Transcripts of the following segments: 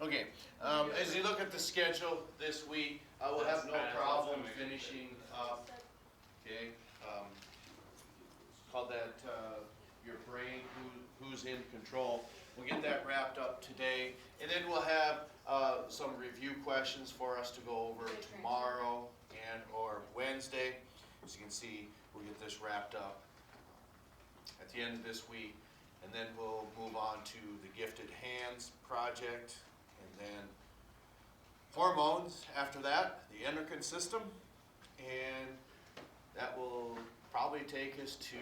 Okay, as you look at the schedule this week, we'll have no problem finishing up, okay? Call that your brain, who's in control. We'll get that wrapped up today, and then we'll have some review questions for us to go over tomorrow and or Wednesday. As you can see, we'll get this wrapped up at the end of this week, and then we'll move on to the Gifted Hands project, and then hormones after that, the endocrine system, and that will probably take us to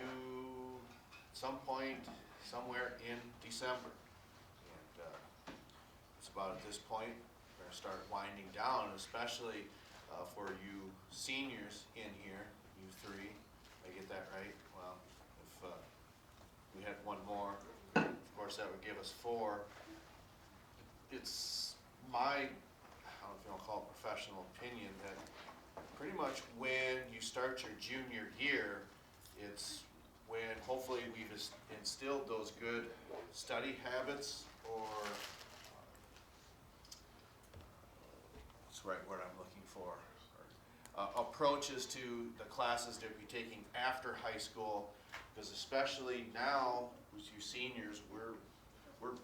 some point somewhere in December. And it's about at this point we're going to start winding down, especially for you seniors in here, you three. Did I get that right? Well, if we had one more, of course that would give us 4. It's my, I don't know if you want to call it professional opinion, that pretty much when you start your junior year, it's when hopefully we've instilled those good study habits, or what's the right word I'm looking for, approaches to the classes that we're taking after high school, because especially now with you seniors, we're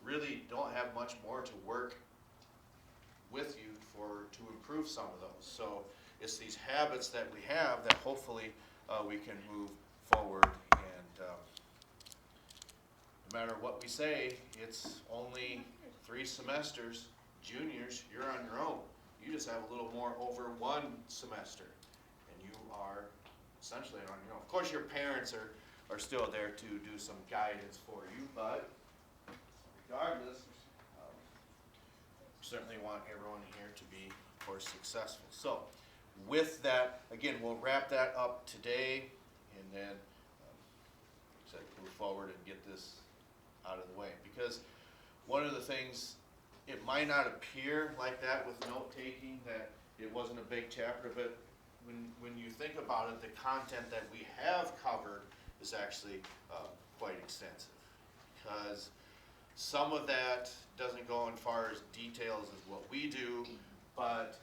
really don't have much more to work with you to improve some of those. So it's these habits that we have that hopefully we can move forward, and no matter what we say, it's only 3 semesters. Juniors, you're on your own. You just have a little more over 1 semester, and you are essentially on your own. Of course, your parents are still there to do some guidance for you, but regardless, certainly want everyone here to be, of course, successful. So with that, again, we'll wrap that up today, and then move forward and get this out of the way. Because one of the things, it might not appear like that with note-taking, that it wasn't a big chapter, but when you think about it, the content that we have covered is actually quite extensive. Because some of that doesn't go in far as details as what we do, but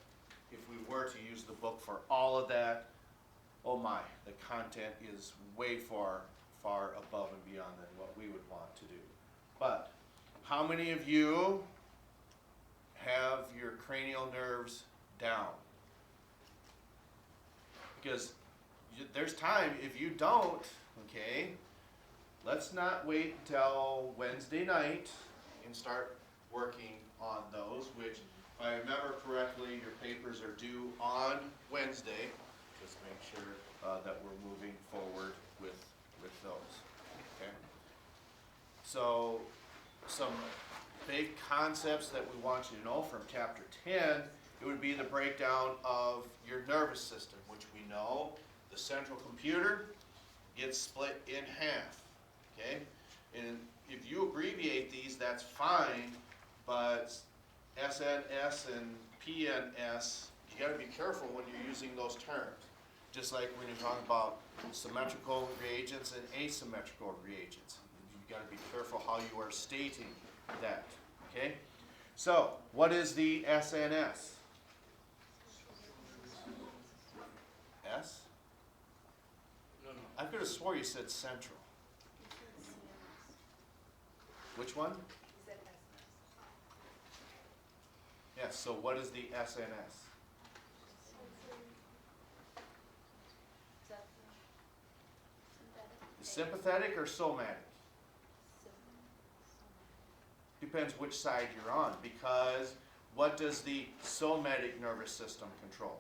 if we were to use the book for all of that, oh my, the content is way far above and beyond than what we would want to do. But how many of you have your cranial nerves down? Because there's time, if you don't, okay, let's not wait until Wednesday night and start working on those, which, if I remember correctly, your papers are due on Wednesday. Just make sure that we're moving forward with those. Okay. So some big concepts that we want you to know from chapter 10, it would be the breakdown of your nervous system, which we know the central computer gets split in half. Okay, and if you abbreviate these, that's fine, but SNS and PNS, you got to be careful when you're using those terms. Just like when you're talking about symmetrical reagents and asymmetrical reagents. You've got to be careful how you are stating that. Okay? So, what is the SNS? S? No. I could have swore you said central. Which one? Yes, so what is the SNS? Sympathetic or somatic? Depends which side you're on, because what does the somatic nervous system control?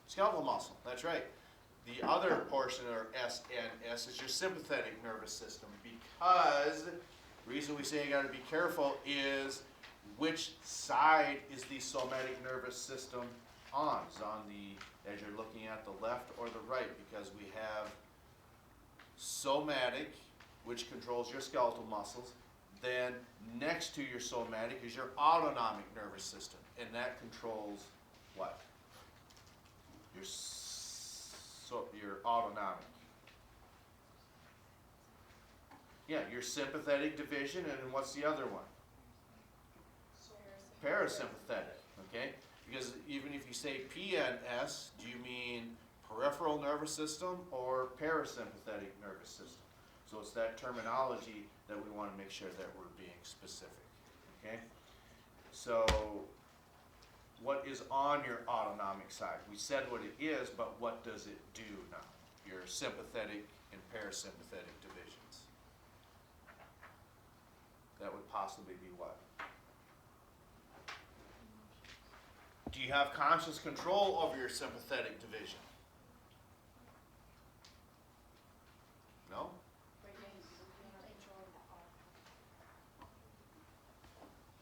Skeletal muscle, that's right. The other portion, or SNS, is your sympathetic nervous system, because the reason we say you got to be careful is which side is the somatic nervous system on? Is on the, as you're looking at the left or the right, because we have somatic, which controls your skeletal muscles. Then next to your somatic is your autonomic nervous system, and that controls what? Your autonomic. Yeah, your sympathetic division, and what's the other one? parasympathetic, okay? Because even if you say PNS, do you mean peripheral nervous system or parasympathetic nervous system? So it's that terminology that we want to make sure that we're being specific, okay? So what is on your autonomic side? We said what it is, but what does it do now? Your sympathetic and parasympathetic divisions. That would possibly be what? Do you have conscious control over your sympathetic division? No?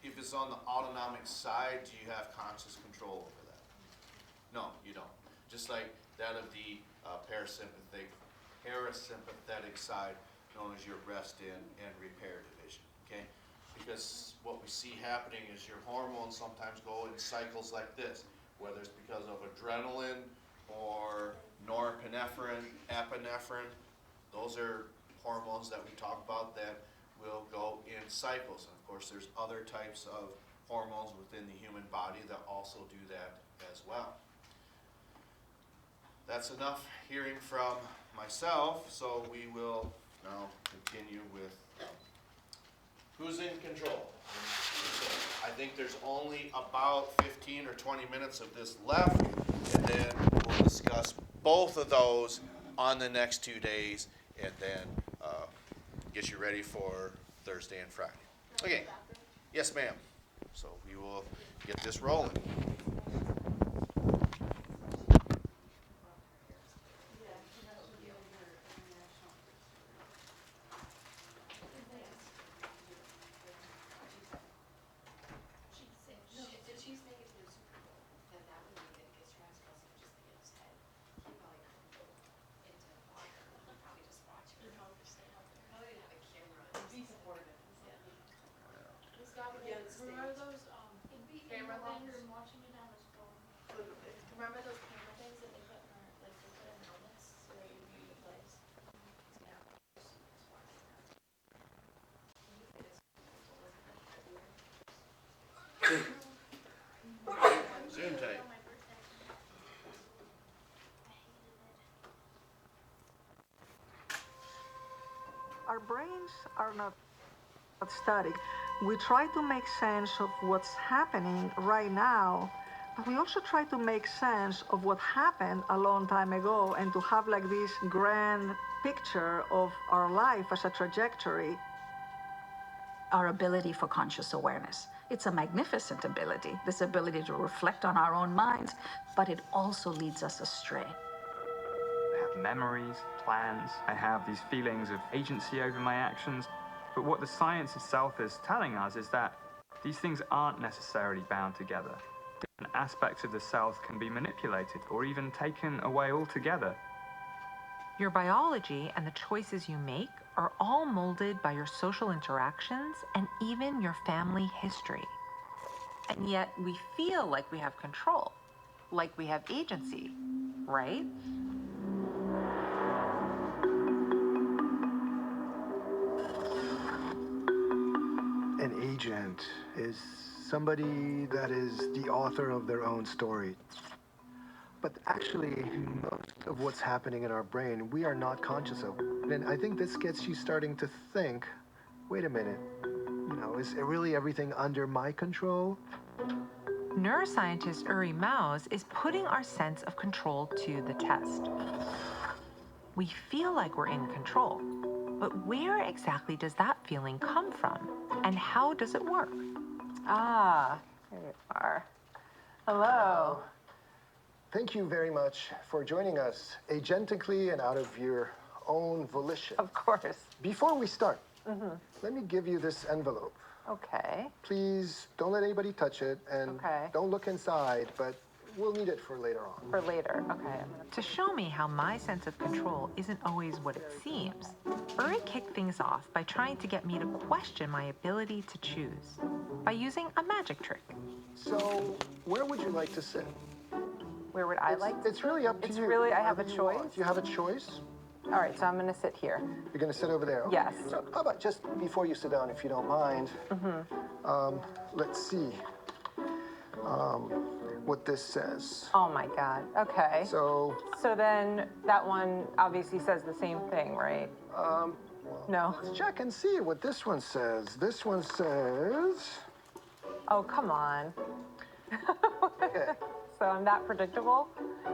If it's on the autonomic side, do you have conscious control over that? No, you don't. Just like that of the parasympathetic side, known as your rest and repair division, okay? Because what we see happening is your hormones sometimes go in cycles like this, whether it's because of adrenaline or norepinephrine, epinephrine. Those are hormones that we talk about that will go in cycles. And of course, there's other types of hormones within the human body that also do that as well. That's enough hearing from myself, so we will now continue with who's in control. I think there's only about 15 or 20 minutes of this left, and then we'll discuss both of those on the next 2 days, and then get you ready for Thursday and Friday. Okay. Yes, ma'am. So we will get this rolling. Remember those camera things? Remember those camera things that they put in our, like they put in helmets so that you knew the place? Zoom tight. Our brains are not static. We try to make sense of what's happening right now, but we also try to make sense of what happened a long time ago and to have like this grand picture of our life as a trajectory. Our ability for conscious awareness. It's a magnificent ability, this ability to reflect on our own minds, but it also leads us astray. I have memories, plans, I have these feelings of agency over my actions. But what the science itself is telling us is that these things aren't necessarily bound together. Different aspects of the self can be manipulated or even taken away altogether. Your biology and the choices you make are all molded by your social interactions and even your family history. And yet we feel like we have control, like we have agency, right? An agent is somebody that is the author of their own story. But actually, most of what's happening in our brain, we are not conscious of. And I think this gets you starting to think, wait a minute, is really everything under my control? Neuroscientist Uri Maus is putting our sense of control to the test. We feel like we're in control, but where exactly does that feeling come from? And how does it work? Ah, here you are. Hello. Thank you very much for joining us agentically and out of your own volition. Of course. Before we start, let me give you this envelope. Okay. Please don't let anybody touch it, and don't look inside, but we'll need it for later on. For later, okay. To show me how my sense of control isn't always what it seems, Uri kicked things off by trying to get me to question my ability to choose by using a magic trick. So, where would you like to sit? Where would I like to It's really up to you. It's really, I have a Wherever you choice? want. You have a choice? All right, so I'm going to sit here. You're going to sit over there? Okay. Yes. So how about just before you sit down, if you don't mind, let's see. what this says. Oh my God. Okay. So, So then that one obviously says the same thing, right? No. let's check and see what this one says. This one says, Oh, come on. okay, So I'm that predictable?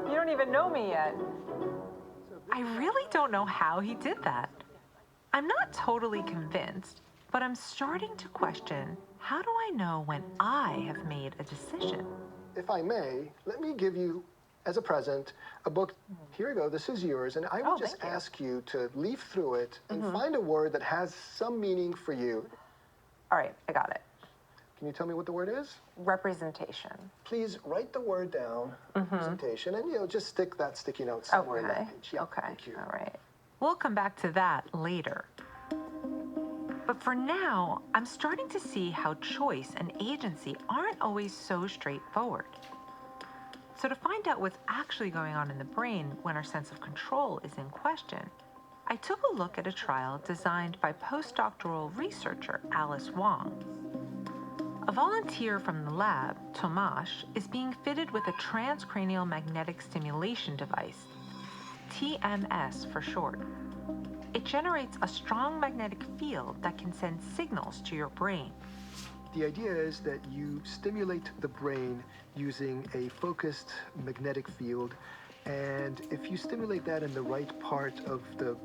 You don't even know me yet. I really don't know how he did that. I'm not totally convinced, but I'm starting to question, how do I know when I have made a decision? if I may, let me give you, as a present, a book. Here you go, this is yours, and I will Oh, just thank you. ask you to leaf through it and find a word that has some meaning for you. All right, I got it. Can you tell me what the word is? Representation. Please write the word down, presentation, and just stick that sticky note somewhere in that page. Yeah, Okay. thank you. All right. We'll come back to that later. But for now, I'm starting to see how choice and agency aren't always so straightforward. So to find out what's actually going on in the brain when our sense of control is in question, I took a look at a trial designed by postdoctoral researcher Alice Wong. A volunteer from the lab, Tomasz, is being fitted with a transcranial magnetic stimulation device, TMS for short. It generates a strong magnetic field that can send signals to your brain. The idea is that you stimulate the brain using a focused magnetic field, and if you stimulate that in the right part of the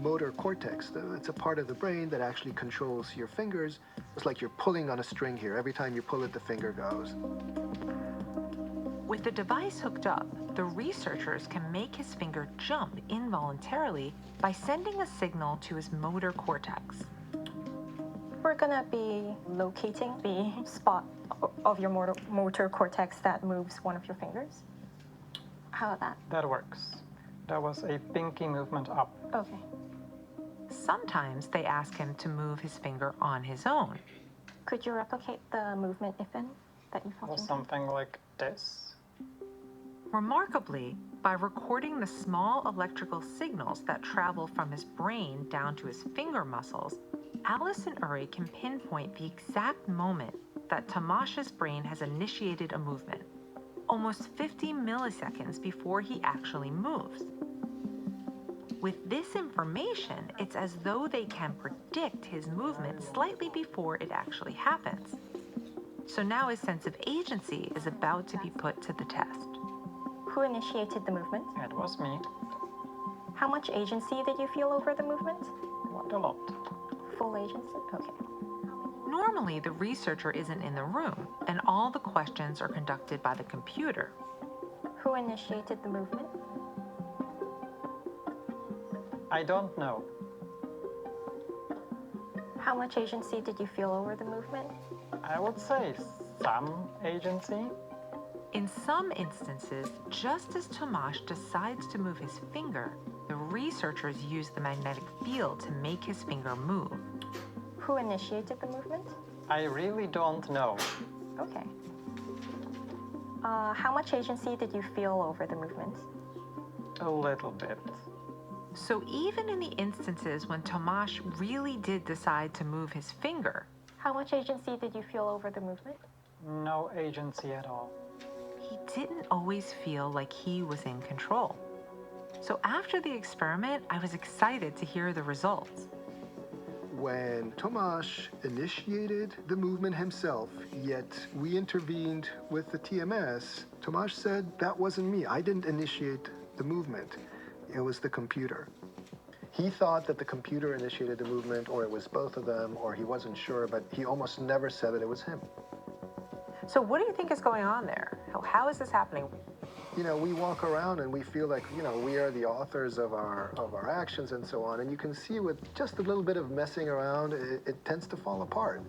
motor cortex, it's a part of the brain that actually controls your fingers. It's like you're pulling on a string here. Every time you pull it, the finger goes. With the device hooked up, the researchers can make his finger jump involuntarily by sending a signal to his motor cortex. We're gonna be locating the spot of your motor cortex that moves one of your fingers. How about that? That works. That was a pinky movement up. Okay. Sometimes they ask him to move his finger on his own. Could you replicate the movement, if any, that you Or felt? something like this. Remarkably, by recording the small electrical signals that travel from his brain down to his finger muscles, Alice and Uri can pinpoint the exact moment that Tamash's brain has initiated a movement, almost 50 milliseconds before he actually moves. With this information, it's as though they can predict his movement slightly before it actually happens. So now his sense of agency is about to be put to the test. Who initiated the movement? It was me. How much agency did you feel over the movement? Quite a lot. Full agency? Okay. Normally, the researcher isn't in the room, and all the questions are conducted by the computer. Who initiated the movement? I don't know. How much agency did you feel over the movement? I would say some agency. In some instances, just as Tomasz decides to move his finger, the researchers use the magnetic field to make his finger move. Who initiated the movement? I really don't know. Okay. How much agency did you feel over the movement? A little bit. So even in the instances when Tomasz really did decide to move his finger, How much agency did you feel over the movement? No agency at all. he didn't always feel like he was in control. So after the experiment, I was excited to hear the results. When Tomasz initiated the movement himself, yet we intervened with the TMS, Tomasz said, that wasn't me. I didn't initiate the movement. It was the computer. He thought that the computer initiated the movement, or it was both of them, or he wasn't sure, but he almost never said that it was him. So what do you think is going on there? How is this happening? We walk around and we feel like, we are the authors of our actions and so on. And you can see with just a little bit of messing around, it tends to fall apart.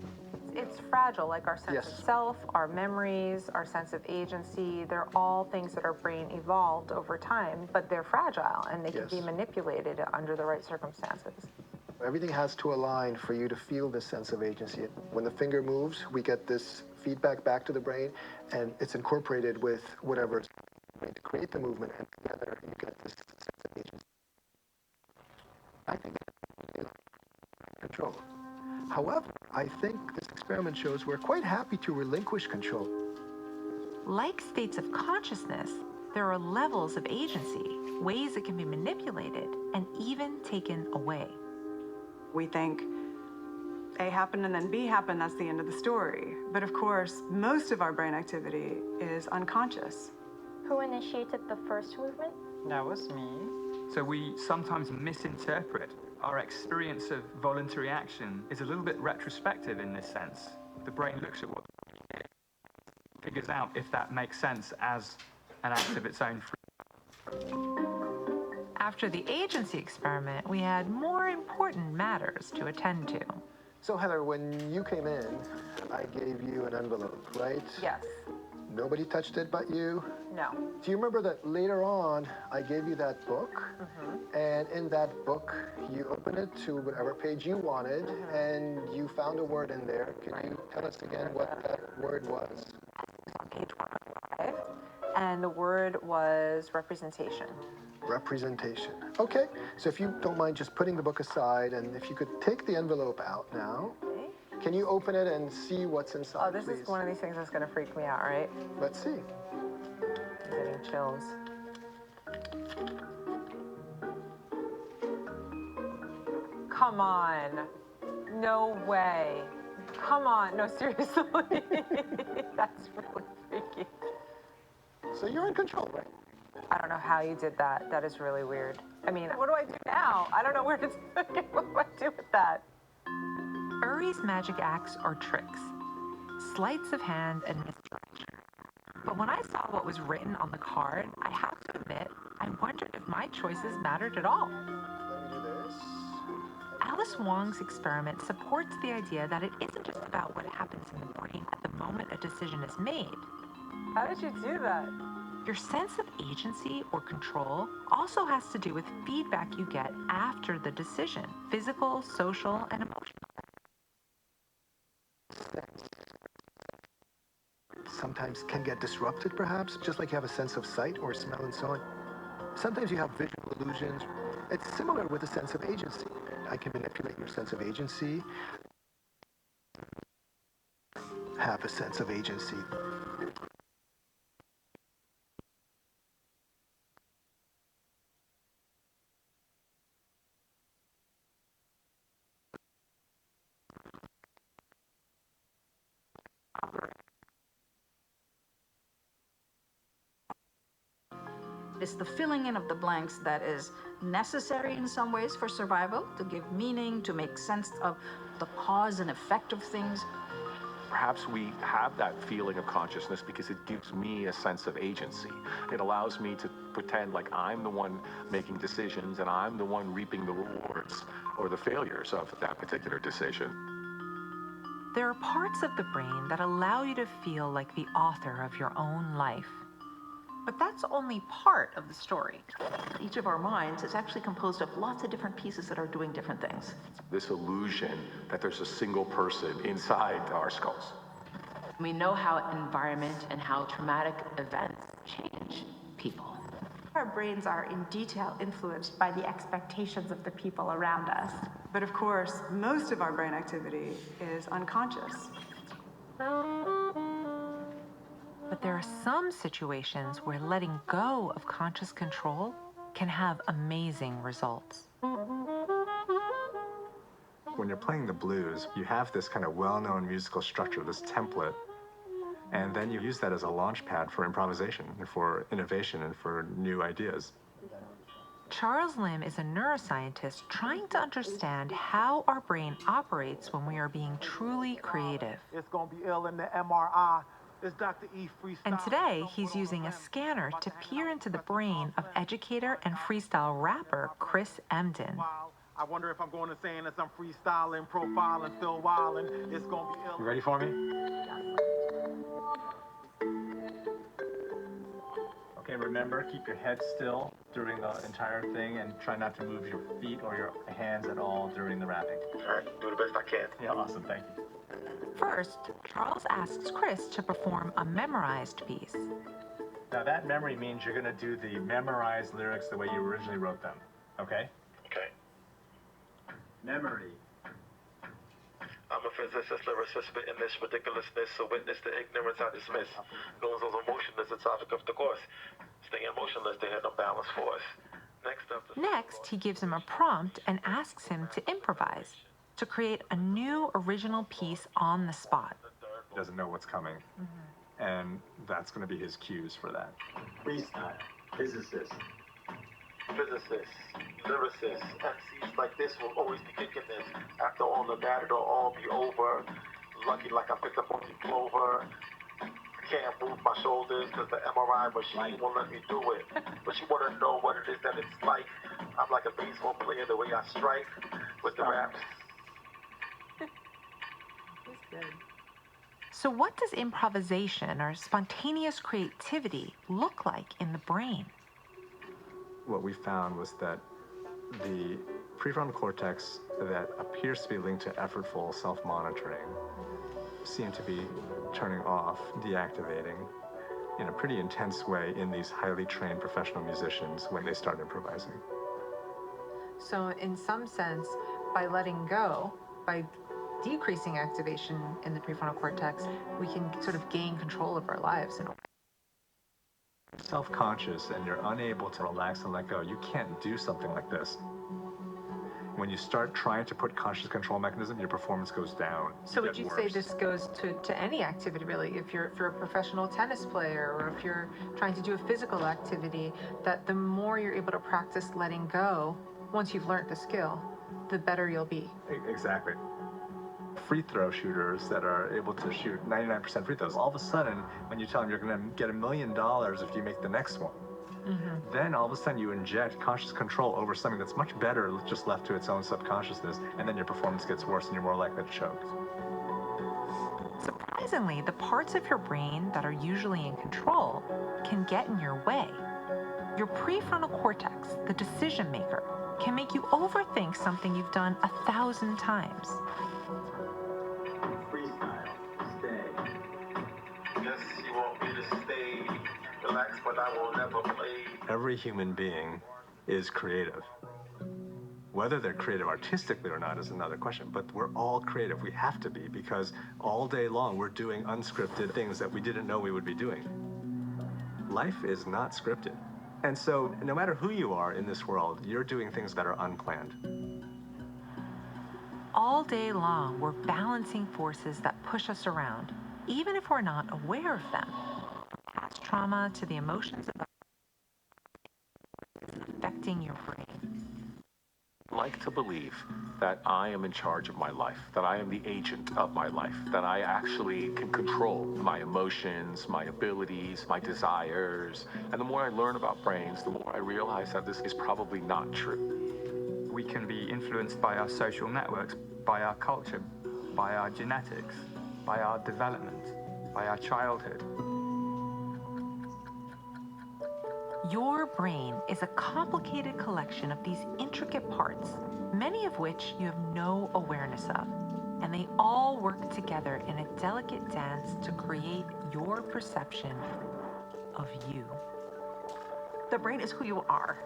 It's fragile, like our sense Yes. of self, our memories, our sense of agency. They're all things that our brain evolved over time, but they're fragile and they can be Yes. manipulated under the right circumstances. Everything has to align for you to feel this sense of agency. When the finger moves, we get this feedback back to the brain, and it's incorporated with whatever's to create the movement, and together you get this sense of agency. I think it's control. However, I think this experiment shows we're quite happy to relinquish control. Like states of consciousness, there are levels of agency, ways it can be manipulated, and even taken away. We think A happened and then B happened, that's the end of the story. But of course, most of our brain activity is unconscious. Who initiated the first movement? That was me. So we sometimes misinterpret. Our experience of voluntary action is a little bit retrospective in this sense. The brain looks at what figures out if that makes sense as an act of its own free. After the agency experiment, we had more important matters to attend to. So Heather, when you came in, I gave you an envelope, right? Yes. Nobody touched it but you? No. Do you remember that later on, I gave you that book? And in that book, you opened it to whatever page you wanted, and you found a word in there. Can you tell us again what that word was? On page 105, and the word was representation. Representation. Okay, so if you don't mind just putting the book aside, and if you could take the envelope out now. Okay. Can you open it and see what's inside, Oh, this please? is one of these things that's going to freak me out, right? Let's see. I'm getting chills. Come on. No way. Come on. No, seriously. That's really freaky. So you're in control, right? I don't know how you did that. That is really weird. I mean, what do I do now? I don't know where to what do I do with that? Uri's magic acts are tricks, sleights of hand and misdirection. But when I saw what was written on the card, I have to admit, I wondered if my choices mattered at all. Let me do this. Alice Wong's experiment supports the idea that it isn't just about what happens in the brain at the moment a decision is made. How did you do that? Your sense of agency or control also has to do with feedback you get after the decision, physical, social, and emotional. Sometimes can get disrupted, perhaps, just like you have a sense of sight or smell and so on. Sometimes you have visual illusions. It's similar with a sense of agency. I can manipulate your sense of agency. Have a sense of agency. It's the filling in of the blanks that is necessary in some ways for survival, to give meaning, to make sense of the cause and effect of things. Perhaps we have that feeling of consciousness because it gives me a sense of agency. It allows me to pretend like I'm the one making decisions and I'm the one reaping the rewards or the failures of that particular decision. There are parts of the brain that allow you to feel like the author of your own life. But that's only part of the story. Each of our minds is actually composed of lots of different pieces that are doing different things. This illusion that there's a single person inside our skulls. We know how environment and how traumatic events change people. Our brains are in detail influenced by the expectations of the people around us. But of course, most of our brain activity is unconscious. But there are some situations where letting go of conscious control can have amazing results. When you're playing the blues, you have this kind of well-known musical structure, this template, and then you use that as a launch pad for improvisation and for innovation and for new ideas. Charles Lim is a neuroscientist trying to understand how our brain operates when we are being truly creative. It's going to be ill in the MRI. It's Dr. E freestyle. And today, he's using a scanner to peer into the brain of educator and freestyle rapper Chris Emden. I wonder if I'm going to saying as I'm freestyling, profiling, still wilding. It's going to be ill. You ready for me? Okay, remember, keep your head still during the entire thing and try not to move your feet or your hands at all during the rapping. All right, do the best I can. Yeah, awesome, thank you. First, Charles asks Chris to perform a memorized piece. Now that memory means you're going to do the memorized lyrics the way you originally wrote them, okay? Okay. Memory. I'm a physicists, lyricists spit in this ridiculousness, so witness the ignorance I dismiss. Knows those emotionless, the topic of the course. Staying motionless, they had no balance force. Next, he gives him a prompt and asks him to improvise, to create a new original piece on the spot. He doesn't know what's coming, and that's going to be his cues for that. Freestyle, physicists, lyricists, MCs like this will always be kicking this. After all of that, it'll all be over. Lucky like I picked up on the clover. Can't move my shoulders because the MRI machine won't let me do it. But you want to know what it is that it's like. I'm like a baseball player the way I strike with the raps. So what does improvisation or spontaneous creativity look like in the brain? What we found was that the prefrontal cortex that appears to be linked to effortful self-monitoring seemed to be turning off, deactivating in a pretty intense way in these highly trained professional musicians when they start improvising. So in some sense, by letting go, by decreasing activation in the prefrontal cortex, we can sort of gain control of our lives in a way. Self-conscious and you're unable to relax and let go, you can't do something like this. When you start trying to put conscious control mechanism, your performance goes down. So would you say this goes to any activity, really? If you're a professional tennis player, or if you're trying to do a physical activity, that the more you're able to practice letting go, once you've learned the skill, the better you'll be. Exactly. Free throw shooters that are able to shoot 99% free throws, all of a sudden, when you tell them you're going to get $1 million if you make the next one, then all of a sudden you inject conscious control over something that's much better just left to its own subconsciousness, and then your performance gets worse and you're more likely to choke. Surprisingly, the parts of your brain that are usually in control can get in your way. Your prefrontal cortex, the decision maker, can make you overthink something you've done 1,000 times. Freestyle, stay. Yes, you want me to stay. Relax, but I will never play. Every human being is creative. Whether they're creative artistically or not is another question, but we're all creative. We have to be, because all day long we're doing unscripted things that we didn't know we would be doing. Life is not scripted. And so no matter who you are in this world, you're doing things that are unplanned. All day long, we're balancing forces that push us around, even if we're not aware of them. From past trauma to the emotions of affecting your brain. I like to believe that I am in charge of my life, that I am the agent of my life, that I actually can control my emotions, my abilities, my desires. And the more I learn about brains, the more I realize that this is probably not true. We can be influenced by our social networks, by our culture, by our genetics, by our development, by our childhood. Your brain is a complicated collection of these intricate parts, many of which you have no awareness of, and they all work together in a delicate dance to create your perception of you. The brain is who you are.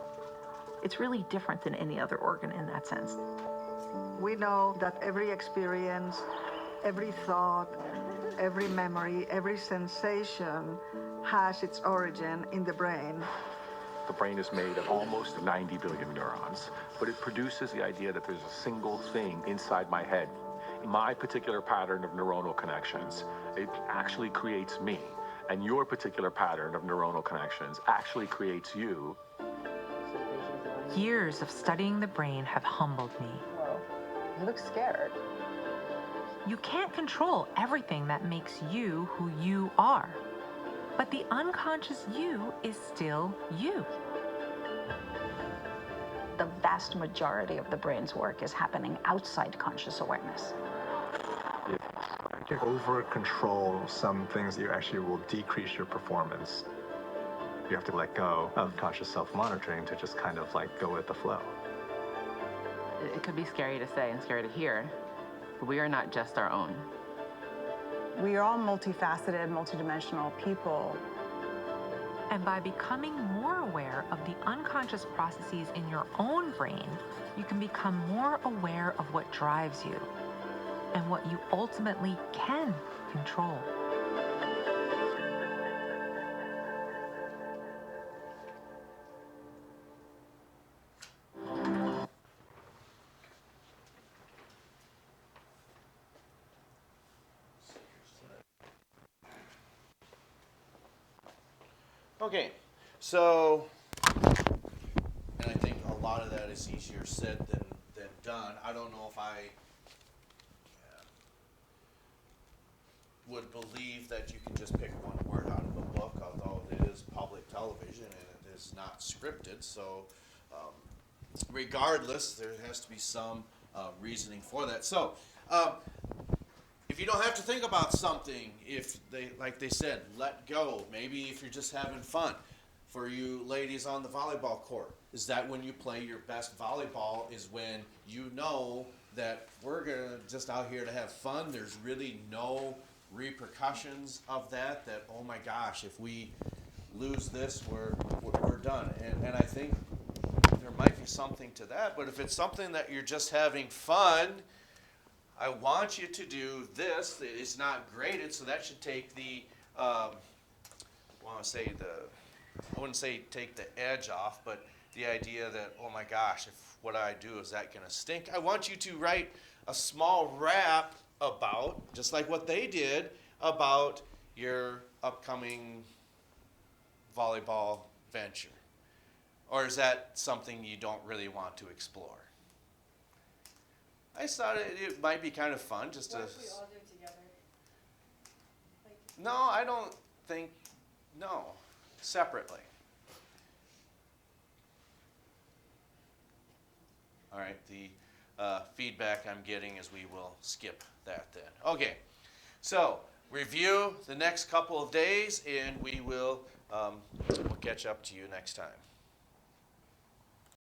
It's really different than any other organ in that sense. We know that every experience, every thought, every memory, every sensation has its origin in the brain. The brain is made of almost 90 billion neurons, but it produces the idea that there's a single thing inside my head. My particular pattern of neuronal connections, it actually creates me. And your particular pattern of neuronal connections actually creates you. Years of studying the brain have humbled me. Whoa, you look scared. You can't control everything that makes you who you are. But the unconscious you is still you. The vast majority of the brain's work is happening outside conscious awareness. If you over control some things, you actually will decrease your performance. You have to let go of conscious self-monitoring to just kind of like go with the flow. It could be scary to say and scary to hear, but we are not just our own. We are all multifaceted, multidimensional people. And by becoming more aware of the unconscious processes in your own brain, you can become more aware of what drives you. and what you ultimately can control. Okay, so, and I think a lot of that is easier said than done. I don't know if I would believe that you can just pick one word out of a book, although it is public television and it is not scripted. So, regardless, there has to be some reasoning for that. So, if you don't have to think about something, if they, like they said, let go. Maybe if you're just having fun. For you ladies on the volleyball court, is that when you play your best volleyball? Is when you know that we're gonna just out here to have fun. There's really no repercussions of that. That, oh my gosh, if we lose this, we're done. And I think there might be something to that. But if it's something that you're just having fun, I want you to do this. It's not graded, so that should take the, I wouldn't say take the edge off, but the idea that, oh my gosh, if what I do, is that gonna stink? I want you to write a small rap about, just like what they did, about your upcoming volleyball venture. Or is that something you don't really want to explore? I just thought it might be kind of fun just to. What if we all do it together? No, I don't think. No, separately. All right. The feedback I'm getting is we will skip that then. Okay. So review the next couple of days, and we'll catch up to you next time.